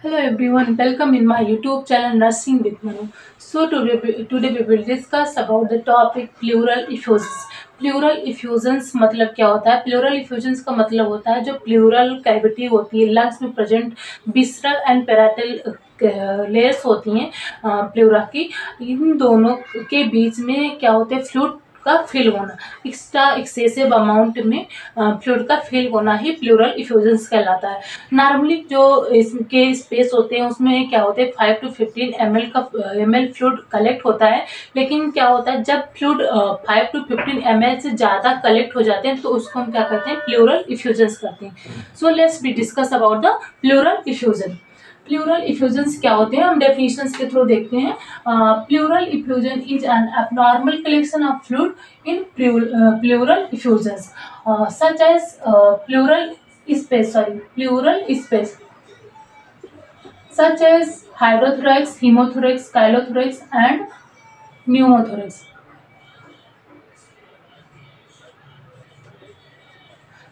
Hello everyone, welcome in my YouTube channel Nursing with Manu. Today we will discuss about the topic pleural effusions. Pleural effusions मतलब क्या होता है? Plural इफ्यूजन्स का मतलब होता है जो प्लूरल कैविटी होती है लंग्स में present visceral and parietal layers होती हैं प्लूरा की, इन दोनों के बीच में क्या होते हैं फ्लूइड का फिल होना, एक्स्ट्रा एक्सेसिव अमाउंट में फ्लूइड का फिल होना ही प्लूरल इफ्यूजन्स कहलाता है। नॉर्मली जो इसके स्पेस होते हैं उसमें क्या होते हैं 5 to 15 ml फ्लूइड कलेक्ट होता है, लेकिन क्या होता है जब फ्लूइड 5 to 15 ml से ज़्यादा कलेक्ट हो जाते हैं तो उसको हम क्या करते हैं प्लूरल इफ्यूजन्स करते हैं। So let's be discuss about the pleural effusion. Pleural effusions क्या होते हैं हम डेफिनेशंस के थ्रू देखते हैं। Pleural effusion is an abnormal collection of fluid in pleural effusions such as pleural space such as hydrothorax, hemothorax, chylothorax and pneumothorax।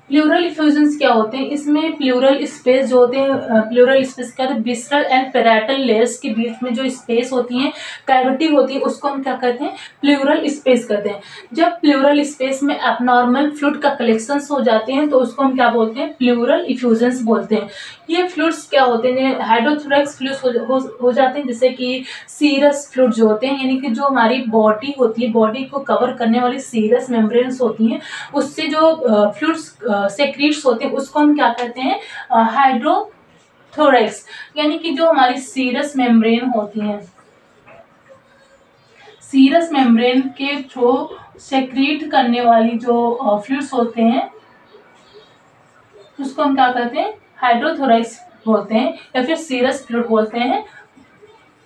Pleural effusions क्या होते हैं? इसमें प्लूरल स्पेस जो होते हैं, प्लूरल स्पेस क्या होते हैं? विसरल एंड पैराइटल लेयर्स के बीच में जो स्पेस होती है, कैविटी होती है, उसको हम क्या कहते हैं? प्लूरल स्पेस कहते हैं। जब प्लूरल स्पेस में एबनॉर्मल फ्लूइड का कलेक्शन हो जाते हैं तो उसको हम क्या बोलते हैं? प्लूरल इफ्यूजन्स बोलते हैं। ये फ्लूइड्स क्या होते हैं? हाइड्रोथोरैक्स फ्लूइड्स हो जाते हैं, जैसे कि सीरस फ्लूइड जो होते हैं, यानी कि जो हमारी बॉडी होती है, बॉडी को कवर करने वाली सीरस मेम्ब्रेन्स होती हैं, उससे जो फ्लूइड्स सेक्रीट्स होते हैं उसको हम क्या कहते हैं? हाइड्रोथोरैक्स। यानी कि जो हमारी सीरस मेम्ब्रेन होती हैं, सीरस मेम्ब्रेन के थ्रू सेक्रीट करने वाली जो फ्लूइड्स होते हैं उसको हम क्या कहते हैं? हाइड्रोथोरैक्स बोलते हैं या फिर सीरस फ्लूइड बोलते हैं।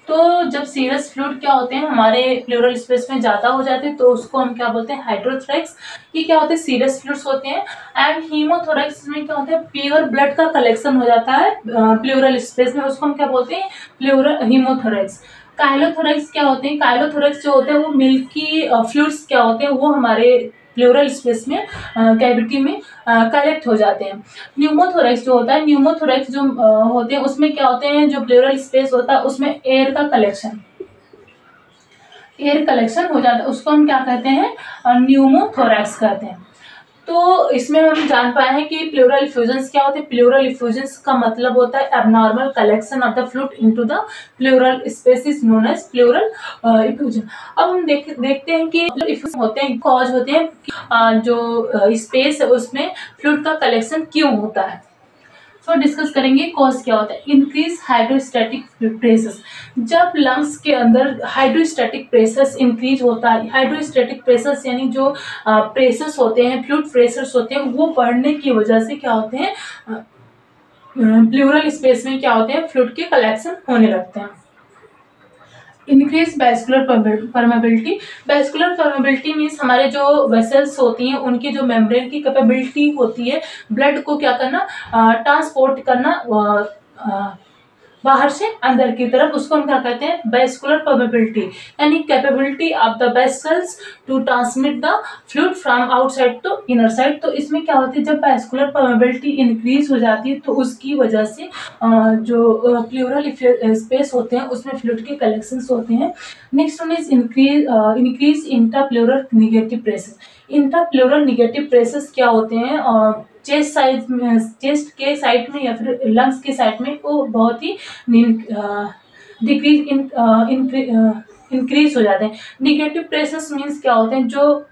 तो जब सीरस फ्लूइड क्या होते हैं हमारे प्लूरल स्पेस में ज़्यादा हो जाते हैं तो उसको हम क्या बोलते हैं? हाइड्रोथोरैक्स। ये क्या होते हैं? सीरस फ्लूइड्स होते हैं। एंड हीमोथोरैक्स में क्या होता है? प्योर ब्लड का कलेक्शन हो जाता है प्लूरल स्पेस में, उसको हम क्या बोलते हैं? प्लूरल हीमोथोरैक्स। काइलोथोरैक्स क्या होते हैं? काइलोथोरैक्स जो होते हैं वो मिल्की फ्लूइड्स क्या होते हैं वो हमारे प्लूरल स्पेस में कैविटी में कलेक्ट हो जाते हैं। न्यूमोथोरैक्स जो होता है, न्यूमोथोरैक्स जो होते हैं उसमें क्या होते हैं? जो प्लूरल स्पेस होता है उसमें एयर कलेक्शन हो जाता है, उसको हम क्या कहते हैं? न्यूमोथोरैक्स कहते हैं। तो इसमें हम जान पाए हैं कि प्लूरल इफ्यूजन्स क्या होते हैं। प्लूरल इफ्यूजन्स का मतलब होता है abnormal collection of the fluid into the pleural space is known as pleural effusion. अब हम देखते हैं कि इफ्यूजन होते हैं, कॉज होते हैं कि, जो स्पेस है उसमें फ्लूइड का कलेक्शन क्यों होता है। सो डिस्कस करेंगे कॉज क्या होता है। Increase hydrostatic pressures. जब लंग्स के अंदर हाइड्रोस्टैटिक प्रेशर्स इंक्रीज होता है, हाइड्रोस्टैटिक प्रेशर्स यानी जो प्रेशर्स होते हैं, फ्लूइड प्रेशर्स होते हैं, वो बढ़ने की वजह से क्या होते हैं? प्लूरल स्पेस में क्या होते हैं? फ्लूइड के कलेक्शन होने लगते हैं। Increase vascular permeability. Vascular permeability means हमारे जो वेसल्स होती हैं उनकी जो मेम्ब्रेन की कैपेबिलिटी होती है ब्लड को क्या करना? ट्रांसपोर्ट करना बाहर से अंदर की तरफ, उसको हम क्या कहते हैं? वैस्कुलर परमेबिलिटी, यानी capability of the vessels to transmit the fluid from outside to inner side. तो इसमें क्या होती है? जब वैस्कुलर परमेबिलिटी इंक्रीज हो जाती है तो उसकी वजह से जो प्लूरल स्पेस होते हैं उसमें फ्लूइड के कलेक्शंस होते हैं। Next one is increase intrapleural negative pressure. Intrapleural negative pressures क्या होते हैं? चेस्ट के साइड में या फिर लंग्स के साइड में वो बहुत ही डिक्रीज इंक्रीज हो जाते हैं। निगेटिव प्रेशर्स मीन्स क्या होते हैं? जो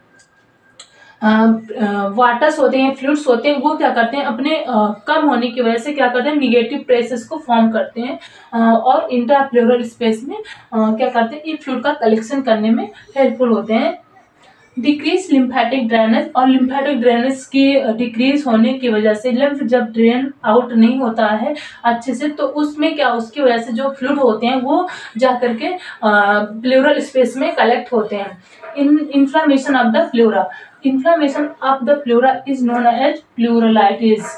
वाटर्स होते हैं, फ्लूइड्स होते हैं, वो क्या करते हैं? अपने कम होने की वजह से क्या करते हैं? निगेटिव प्रेशर्स को फॉर्म करते हैं और इंट्राप्लूरल स्पेस में क्या करते हैं? ये फ्लूइड का कलेक्शन करने में हेल्पफुल होते हैं। डिक्रीज लिम्फेटिक ड्रेनेज, और लिम्फेटिक ड्रेनेज की डिक्रीज होने की वजह से लिम्फ जब ड्रेन आउट नहीं होता है अच्छे से तो उसमें क्या, उसकी वजह से जो फ्लूइड होते हैं वो जा करके प्लूरल स्पेस में कलेक्ट होते हैं। Inflammation of the pleura. Inflammation of the pleura is known as pleuritis.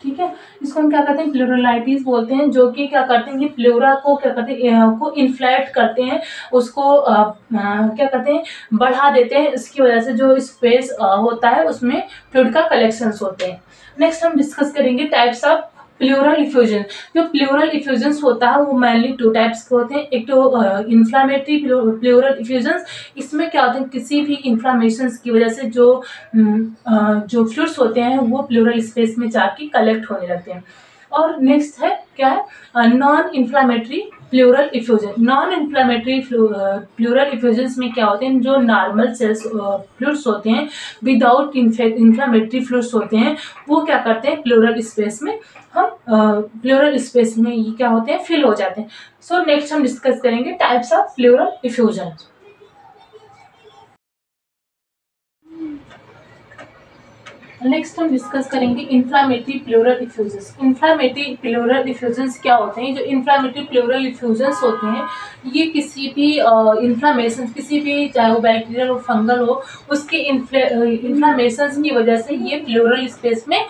ठीक है। इसको हम क्या कहते हैं, प्लूरलाइटिस बोलते हैं, जो कि क्या करते हैं, ये प्लूरा को क्या करते हैं, को इन्फ्लेट करते हैं, उसको क्या कहते हैं, बढ़ा देते हैं। इसकी वजह से जो स्पेस होता है उसमें फ्लूइड का कलेक्शंस होते हैं। नेक्स्ट हम डिस्कस करेंगे टाइप्स ऑफ प्लूरल इफ्यूजन। जो प्लूरल इफ्यूजन होता है वो मेनली 2 टाइप्स के होते हैं। एक तो इन्फ्लामेटरी प्लूरल इफ्यूजन, इसमें क्या होता है, किसी भी इन्फ्लामेशन की वजह से जो फ्लूइड्स होते हैं वो प्लूरल स्पेस में जाके कलेक्ट होने लगते हैं। और नेक्स्ट है क्या है, non inflammatory pleural effusion. Non inflammatory pleural effusion में क्या होते हैं, जो नॉर्मल सेल्स फ्लूइड्स होते हैं विदाउट इन्फ्लामेटरी फ्लूइड्स होते हैं, वो क्या करते हैं, प्लूरल स्पेस में प्लूरल स्पेस में ये क्या होते हैं, फिल हो जाते हैं। सो नेक्स्ट हम डिस्कस करेंगे types of pleural effusion. Next हम डिस्कस करेंगे inflammatory plural इफ्यूजन्स। Inflammatory plural effusions क्या होते हैं, जो इन्फ्लामेटरी प्लूरल इफ्यूजन्स होते हैं ये किसी भी इन्फ्लामेशन, किसी भी चाहे वो बैक्टीरियल हो फंगल हो, उसके इन्फ्लामेशन की वजह से ये प्लूरल स्पेस में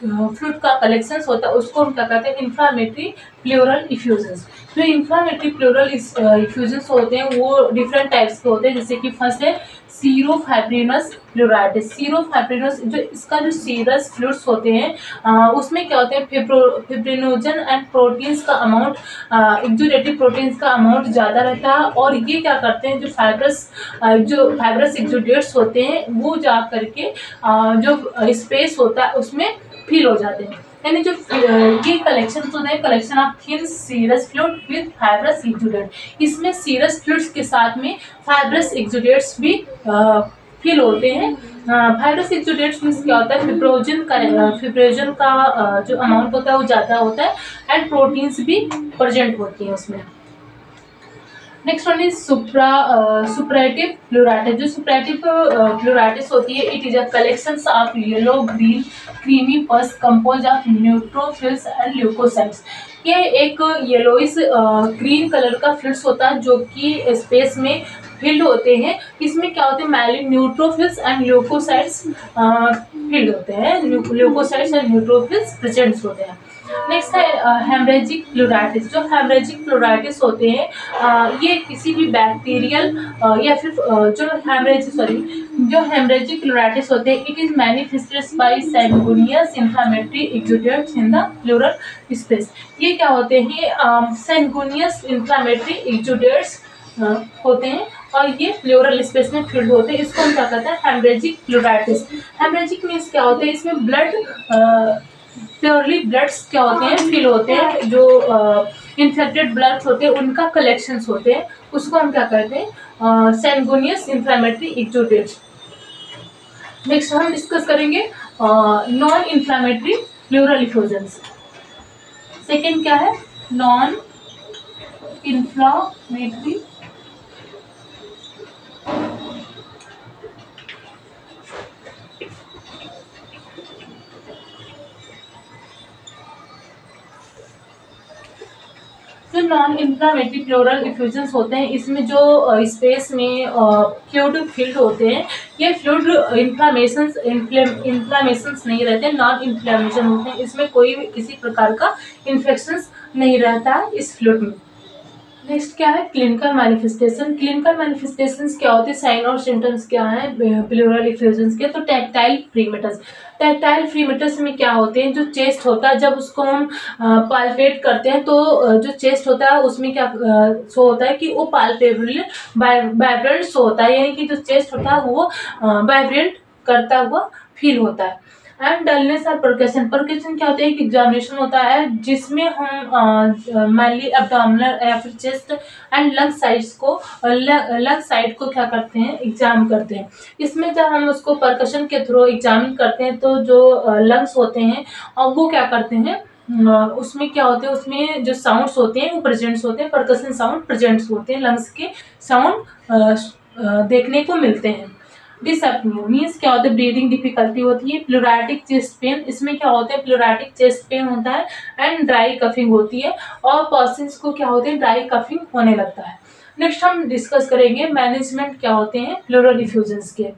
फ्लूइड का कलेक्शन होता है, उसको हम क्या कहते हैं, इन्फ्लामेटरी प्लूरल इफ्यूजन्स। जो इन्फ्लामेटरी प्लूरल इफ्यूजन्स होते हैं वो डिफरेंट टाइप्स के होते हैं, जैसे कि फर्स्ट है सीरोफाइब्रिनस प्लूराइटिस। सीरोफाइब्रिनस जो इसका जो सीरस फ्लूइड्स होते हैं उसमें क्या होते हैं, फिब्रिनोजन एंड प्रोटीन्स का अमाउंट, एक्जुडेटिव प्रोटीन्स का अमाउंट ज़्यादा रहता है, और ये क्या करते हैं, जो फाइब्रस एक्जुडेट्स होते हैं वो जा करके जो स्पेस होता है उसमें फिल हो जाते हैं। यानी जो ये कलेक्शन होता है, collection of thin serous fluid with fibrous exudate, इसमें सीरस फ्लूइड्स के साथ में फाइब्रस एक्जुडेट्स भी फिल होते हैं। फाइब्रस एक्जुडेट्स मीन्स क्या होता है, फिब्रोजन का जो अमाउंट होता है वो ज़्यादा होता है, एंड प्रोटीन्स भी प्रेजेंट होती हैं उसमें। Next one is suppurative pleuritis. जो सुपरेटिव प्लूराइटिस होती है, it is a collection of yellow green creamy pus compose of neutrophils and leukocytes. ये एक येलोइश ग्रीन कलर का फ्लूइड्स होता है जो कि स्पेस में फिल्ड होते हैं। इसमें क्या होते हैं, मैलिन न्यूट्रोफिल्स एंड ल्यूकोसाइट्स फिल्ड होते हैं, ल्यूकोसाइट्स एंड न्यूट्रोफिल्स प्रेजेंट होते हैं। नेक्स्ट है हेमरेजिक प्लूराइटिस। जो हेमरेजिक प्लूराइटिस होते हैं ये किसी भी बैक्टीरियल या फिर जो हेमरेजिक प्लूराइटिस होते हैं, it is manifested by sanguineous inflammatory exudates in the pleural space. ये क्या होते हैं, सैंगुनियस इन्फ्लेमेटरी एक्जुडेट्स होते हैं और ये प्लूरल स्पेस में फिल्ड होते हैं। इसको हम क्या कहते हैं, हेमरेजिक प्लूराइटिस। हेमरेजिक मीन्स क्या होते हैं, इसमें ब्लड प्योरली ब्लड्स क्या होते हैं, फिल होते हैं, जो इन्फेक्टेड ब्लड्स होते हैं उनका कलेक्शंस होते हैं, उसको हम क्या कहते हैं, सैंगुनियस इन्फ्लेमेटरी एक्जुडेट्स। नेक्स्ट हम डिस्कस करेंगे नॉन इन्फ्लेमेटरी प्लूरल इफ्यूजन्स। सेकेंड क्या है, नॉन इन्फ्लेमेटरी जो नॉन इन्फ्लेमेटरी प्लूरल इफ्यूजन्स होते हैं, इसमें जो स्पेस में फ्लूइड फिल्ड होते हैं, ये फ्लूइड इन्फ्लामेशंस नहीं रहते, नॉन इन्फ्लेमेशन होते हैं, इसमें कोई भी किसी प्रकार का इन्फेक्शंस नहीं रहता है इस फ्लूइड में। नेक्स्ट क्या है, क्लिनिकल मैनिफेस्टेशन। क्लिनिकल मैनिफेस्टेशंस क्या होते हैं, साइन और सिम्टम्स क्या है प्लूरल इफ्यूजन्स के। तो टैक्टाइल फ्रीमेटस। टैक्टाइल फ्रीमेटस में क्या होते हैं, जो चेस्ट होता है, जब उसको हम पाल्पेट करते हैं तो जो चेस्ट होता है उसमें क्या शो होता है कि वो पाल्पेबल वाइब्रेंट शो होता है, यानी कि जो चेस्ट होता है वो वाइब्रेंट करता हुआ फील होता है। एंड डलनेस और परकेशन। परकेशन क्या होता है, एक एग्जामिनेशन होता है जिसमें हम मेनली एब्डोमिनल या फिर चेस्ट एंड लंग साइड्स को लंग साइड को क्या करते हैं, एग्जाम करते हैं। इसमें जब हम उसको परकशन के थ्रू एग्जामिन करते हैं तो जो लंग्स होते हैं और वो क्या करते हैं, उसमें क्या होते हैं, उसमें जो साउंड्स होते हैं वो प्रेजेंट्स होते हैं, परकशन साउंड प्रेजेंट्स होते हैं, लंग्स के साउंड देखने को मिलते हैं। डिसअपनिया मीन्स क्या होता है, ब्रीदिंग डिफिकल्टी होती है। प्लूराइटिक चेस्ट पेन, इसमें क्या होता है, प्लूराइटिक चेस्ट पेन होता है एंड ड्राई कफिंग होती है, और पर्सन्स को क्या होते हैं, ड्राई कफिंग होने लगता है। नेक्स्ट हम डिस्कस करेंगे मैनेजमेंट क्या होते हैं प्लूरल इफ्यूजन्स के।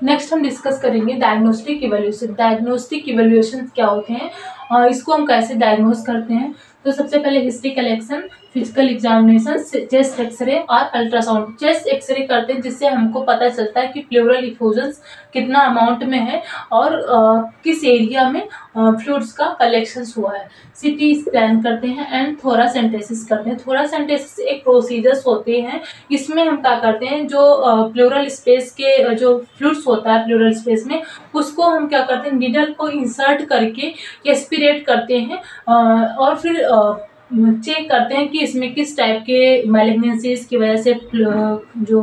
नेक्स्ट हम डिस्कस करेंगे डायग्नोस्टिक इवैल्यूएशन। डायग्नोस्टिक इवैल्यूएशन क्या होते हैं और इसको हम कैसे डायग्नोस करते हैं। तो सबसे पहले history collection, physical examination, chest X-ray और अल्ट्रासाउंड। चेस्ट एक्सरे करते हैं जिससे हमको पता चलता है कि प्लूरल इफ्यूजन्स कितना अमाउंट में है और किस एरिया में फ्लूइड्स का कलेक्शन हुआ है। सीटी स्कैन करते हैं एंड थोरासेंटेसिस करते हैं। थोरासेंटेसिस एक प्रोसीजर्स होते हैं, इसमें हम क्या करते हैं जो प्लूरल स्पेस के जो फ्लूइड्स होता है प्लूरल स्पेस में, उसको हम क्या करते हैं निडल को इंसर्ट करके एस्पिरेट करते हैं और फिर चेक करते हैं कि इसमें किस टाइप के मैलिग्नेंसीज की वजह से जो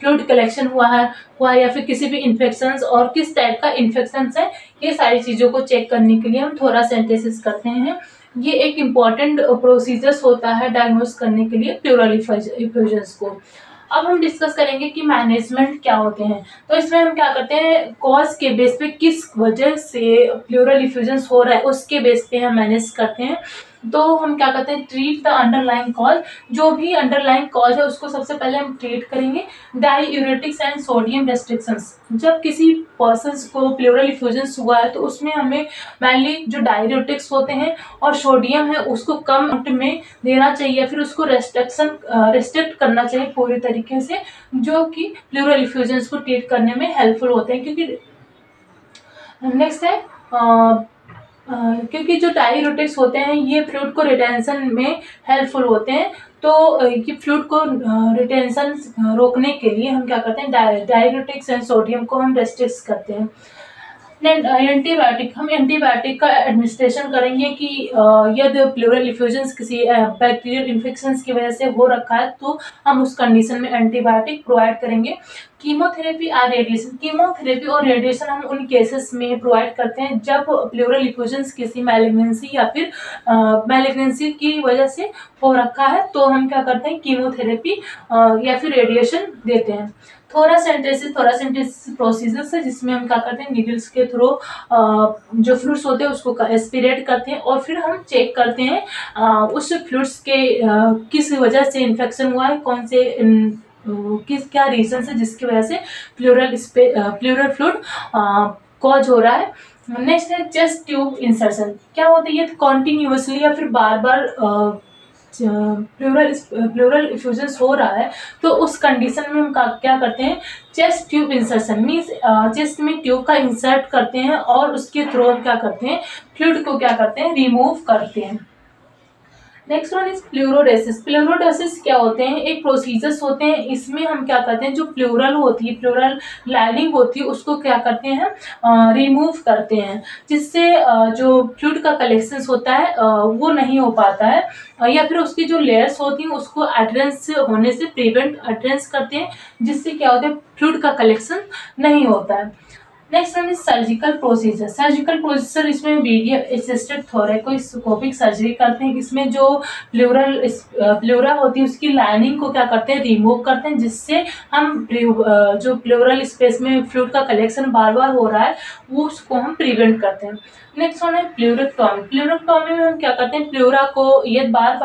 फ्लूइड कलेक्शन हुआ या फिर किसी भी इन्फेक्शंस और किस टाइप का इन्फेक्शंस है। ये सारी चीज़ों को चेक करने के लिए हम थोरासेंटेसिस करते हैं। ये एक इम्पॉर्टेंट प्रोसीजर्स होता है डायग्नोस करने के लिए प्लूरल इफ्यूजन्स को। अब हम डिस्कस करेंगे कि मैनेजमेंट क्या होते हैं। तो इसमें हम क्या करते हैं कॉज के बेस पे किस वजह से प्लूरल इफ्यूजन्स हो रहा है उसके बेस पे हम मैनेज करते हैं। तो हम क्या करते हैं ट्रीट द अंडरलाइंग कॉज। जो भी अंडरलाइंग कॉज है उसको सबसे पहले हम ट्रीट करेंगे। Diuretics and sodium restrictions. जब किसी पर्सन को प्लूरल इफ्यूजन्स हुआ है तो उसमें हमें मेनली जो डाययूरेटिक्स होते हैं और सोडियम है उसको कम में देना चाहिए, फिर उसको रेस्ट्रिक्ट करना चाहिए पूरी तरीके से, जो कि प्लूरल इफ्यूजन्स को ट्रीट करने में हेल्पफुल होते हैं। क्योंकि नेक्स्ट है क्योंकि जो डाययूरेटिक्स होते हैं ये फ्लूइड को रिटेंशन में हेल्पफुल होते हैं। तो ये फ्लूइड को रिटेंशन रोकने के लिए हम क्या करते हैं डाययूरेटिक्स एंड सोडियम को हम रेस्ट्रिक्ट करते हैं। एंटीबायोटिक, हम एंटीबायोटिक का एडमिनिस्ट्रेशन करेंगे कि यदि प्लूरल इफ्यूजन्स किसी बैक्टीरियल इन्फेक्शंस की वजह से हो रखा है तो हम उस कंडीशन में एंटीबायोटिक प्रोवाइड करेंगे। कीमोथेरेपी और रेडिएशन। कीमोथेरेपी और रेडिएशन हम उन केसेस में प्रोवाइड करते हैं जब प्लूरल इफ्यूजन्स किसी मैलिग्नेंसी या फिर मैलिग्नेंसी की वजह से हो रखा है तो हम क्या करते हैं कीमोथेरेपी या फिर रेडिएशन देते हैं। थोरासेंटेसिस प्रोसीजर है जिसमें हम क्या करते हैं नीडल्स के थ्रू जो फ्लूइड्स होते हैं उसको एस्पिरेट करते हैं और फिर हम चेक करते हैं उस फ्लूइड्स के किस वजह से इन्फेक्शन हुआ है, कौन से क्या रीजन है जिसकी वजह से प्लूरल फ्लूइड कॉज हो रहा है। नेक्स्ट है चेस्ट ट्यूब इंसर्शन। क्या होता है ये कॉन्टिन्यूसली या फिर बार बार प्लूरल इफ्यूजन्स हो रहा है तो उस कंडीशन में हम क्या करते हैं chest tube insertion means chest में ट्यूब का इंसर्ट करते हैं और उसके थ्रू हम क्या करते हैं फ्लूइड को क्या करते हैं रिमूव करते हैं। Next one is pleurodesis. Pleurodesis क्या होते हैं एक प्रोसीजर्स होते हैं, इसमें हम क्या करते हैं जो प्लूरल होती है प्लूरल लाइनिंग होती है उसको क्या करते हैं रिमूव करते हैं जिससे जो फ्लूइड का कलेक्शन होता है वो नहीं हो पाता है या फिर उसकी जो लेयर्स होती हैं उसको एड्रेंस होने से प्रिवेंट एड्रेंस करते हैं जिससे क्या होता है फ्लूइड का कलेक्शन नहीं होता है। Next one is surgical procedure. Surgical procedure इसमें वीडियो असिस्टेड थोरैकोस्कोपिक सर्जरी करते हैं। इसमें जो प्लूरा होती है उसकी लाइनिंग को क्या करते हैं रिमूव करते हैं जिससे हम जो प्लूरल स्पेस में फ्लूइड का कलेक्शन बार बार हो रहा है वो उसको हम प्रिवेंट करते हैं। नेक्स्ट वन है प्लूरेक्टोमी। प्लूरेक्टोमी में हम क्या करते हैं प्लूरा को ये बार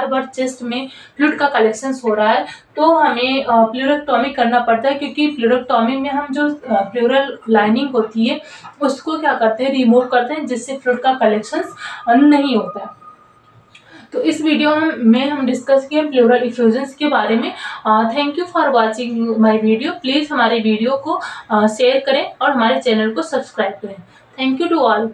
बार चेस्ट में फ्लूइड का कलेक्शन हो रहा है तो हमें प्लूरेक्टोमी करना पड़ता है क्योंकि प्लूरेक्टोमी में हम जो प्लूरल लाइनिंग होती है उसको क्या करते हैं रिमूव करते हैं जिससे फ्लूइड का कलेक्शन नहीं होता है। तो इस वीडियो में हम डिस्कस किए प्लूरल इफ्यूजन्स के बारे में। Thank you for watching my video. Please हमारे वीडियो को शेयर करें और हमारे चैनल को सब्सक्राइब करें। Thank you to all.